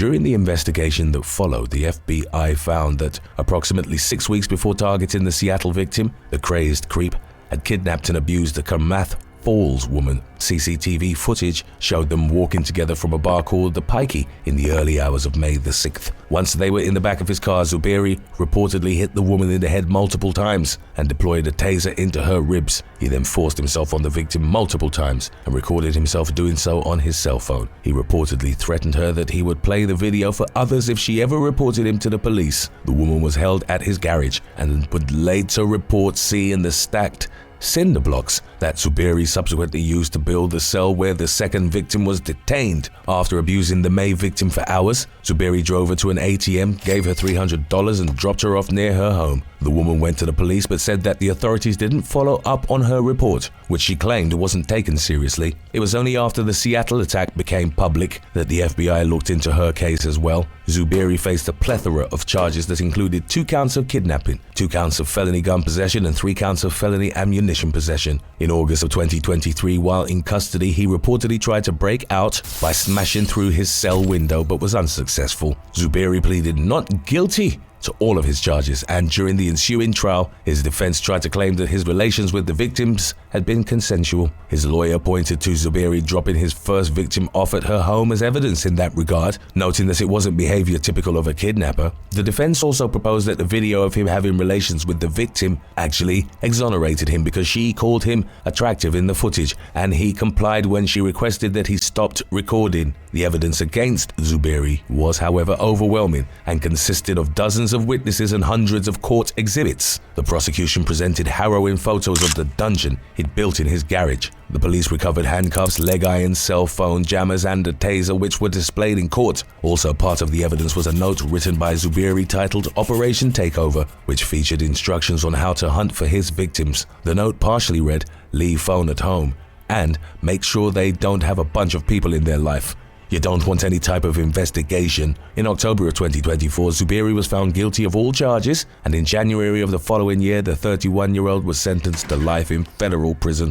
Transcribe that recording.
During the investigation that followed, the FBI found that approximately 6 weeks before targeting the Seattle victim, the crazed creep had kidnapped and abused the Klamath Falls woman. CCTV footage showed them walking together from a bar called the Pikey in the early hours of May the 6th. Once they were in the back of his car, Zuberi reportedly hit the woman in the head multiple times and deployed a taser into her ribs. He then forced himself on the victim multiple times and recorded himself doing so on his cell phone. He reportedly threatened her that he would play the video for others if she ever reported him to the police. The woman was held at his garage and would later report seeing the stacked cinder blocks that Zuberi subsequently used to build the cell where the second victim was detained. After abusing the May victim for hours, Zuberi drove her to an ATM, gave her $300 and dropped her off near her home. The woman went to the police but said that the authorities didn't follow up on her report, which she claimed wasn't taken seriously. It was only after the Seattle attack became public that the FBI looked into her case as well. Zuberi faced a plethora of charges that included 2 counts of kidnapping, 2 counts of felony gun possession, and 3 counts of felony ammunition possession. In August of 2023, while in custody, he reportedly tried to break out by smashing through his cell window but was unsuccessful. Zuberi pleaded not guilty to all of his charges, and during the ensuing trial, his defense tried to claim that his relations with the victims had been consensual. His lawyer pointed to Zuberi dropping his first victim off at her home as evidence in that regard, noting that it wasn't behavior typical of a kidnapper. The defense also proposed that the video of him having relations with the victim actually exonerated him because she called him attractive in the footage, and he complied when she requested that he stopped recording. The evidence against Zuberi was, however, overwhelming and consisted of dozens of witnesses and hundreds of court exhibits. The prosecution presented harrowing photos of the dungeon he'd built in his garage. The police recovered handcuffs, leg irons, cell phone, jammers, and a taser, which were displayed in court. Also part of the evidence was a note written by Zuberi titled Operation Takeover, which featured instructions on how to hunt for his victims. The note partially read, "Leave phone at home," and "Make sure they don't have a bunch of people in their life. You don't want any type of investigation." In October of 2024, Zuberi was found guilty of all charges, and in January of the following year, the 31-year-old was sentenced to life in federal prison.